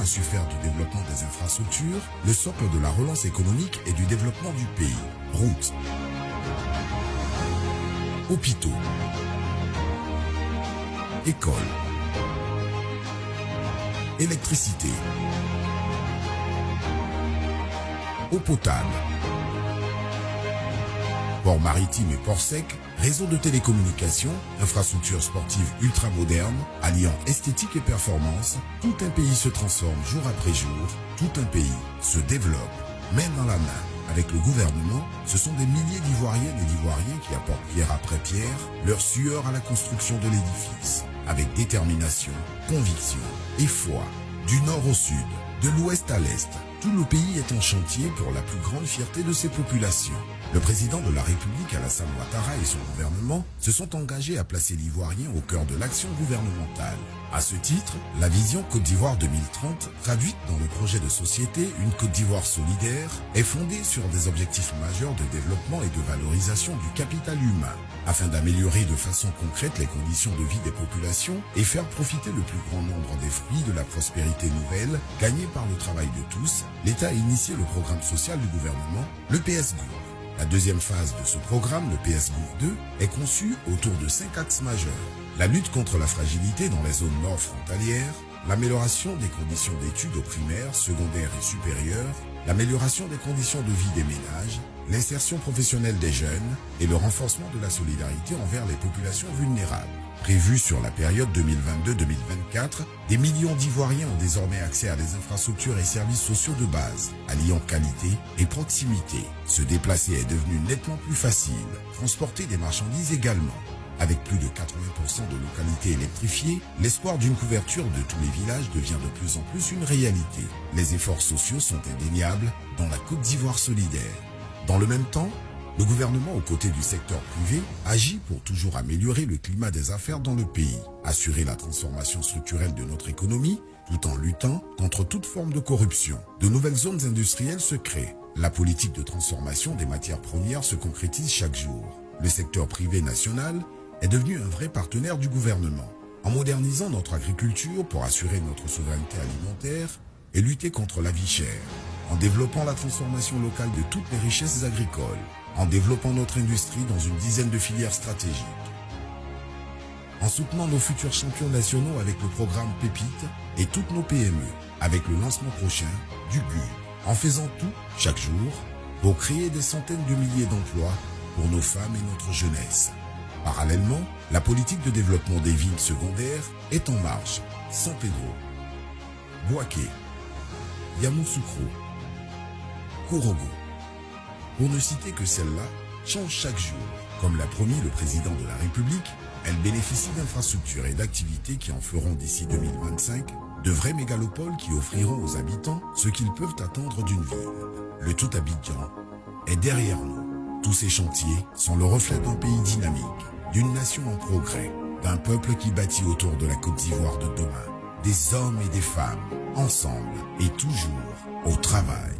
a su faire du développement des infrastructures le socle de la relance économique et du développement du pays. Routes, hôpitaux, écoles, électricité, eau potable, port maritime et port sec, réseau de télécommunications, infrastructures sportives ultra-modernes, alliant esthétique et performance, tout un pays se transforme jour après jour, tout un pays se développe, main dans la main. Avec le gouvernement, ce sont des milliers d'Ivoiriennes et d'Ivoiriens qui apportent pierre après pierre leur sueur à la construction de l'édifice. Avec détermination, conviction et foi, du nord au sud, de l'ouest à l'est, tout le pays est en chantier pour la plus grande fierté de ses populations. Le président de la République, Alassane Ouattara, et son gouvernement se sont engagés à placer l'Ivoirien au cœur de l'action gouvernementale. À ce titre, la vision Côte d'Ivoire 2030, traduite dans le projet de société Une Côte d'Ivoire solidaire, est fondée sur des objectifs majeurs de développement et de valorisation du capital humain, afin d'améliorer de façon concrète les conditions de vie des populations et faire profiter le plus grand nombre des fruits de la prospérité nouvelle gagnée par le travail de tous. L'État a initié le programme social du gouvernement, le PSGOV. La deuxième phase de ce programme, le PSGOV 2, est conçue autour de 5 axes majeurs. La lutte contre la fragilité dans les zones nord frontalières, l'amélioration des conditions d'études au primaire, secondaire et supérieur, l'amélioration des conditions de vie des ménages, l'insertion professionnelle des jeunes et le renforcement de la solidarité envers les populations vulnérables. Prévu sur la période 2022-2024, des millions d'Ivoiriens ont désormais accès à des infrastructures et services sociaux de base, alliant qualité et proximité. Se déplacer est devenu nettement plus facile, transporter des marchandises également. Avec plus de 80% de localités électrifiées, l'espoir d'une couverture de tous les villages devient de plus en plus une réalité. Les efforts sociaux sont indéniables dans la Côte d'Ivoire solidaire. Dans le même temps, le gouvernement, aux côtés du secteur privé, agit pour toujours améliorer le climat des affaires dans le pays, assurer la transformation structurelle de notre économie, tout en luttant contre toute forme de corruption. De nouvelles zones industrielles se créent. La politique de transformation des matières premières se concrétise chaque jour. Le secteur privé national est devenu un vrai partenaire du gouvernement, en modernisant notre agriculture pour assurer notre souveraineté alimentaire et lutter contre la vie chère, en développant la transformation locale de toutes les richesses agricoles, en développant notre industrie dans une dizaine de filières stratégiques, en soutenant nos futurs champions nationaux avec le programme Pépite et toutes nos PME, avec le lancement prochain du GUD, en faisant tout, chaque jour, pour créer des centaines de milliers d'emplois pour nos femmes et notre jeunesse. Parallèlement, la politique de développement des villes secondaires est en marche. San Pedro, Bouaké, Yamoussoukro, Korogo, pour ne citer que celle-là, change chaque jour. Comme l'a promis le président de la République, elle bénéficie d'infrastructures et d'activités qui en feront d'ici 2025 de vraies mégalopoles qui offriront aux habitants ce qu'ils peuvent attendre d'une ville. Le tout Abidjan est derrière nous. Tous ces chantiers sont le reflet d'un pays dynamique, d'une nation en progrès, d'un peuple qui bâtit autour de la Côte d'Ivoire de demain, des hommes et des femmes, ensemble et toujours au travail.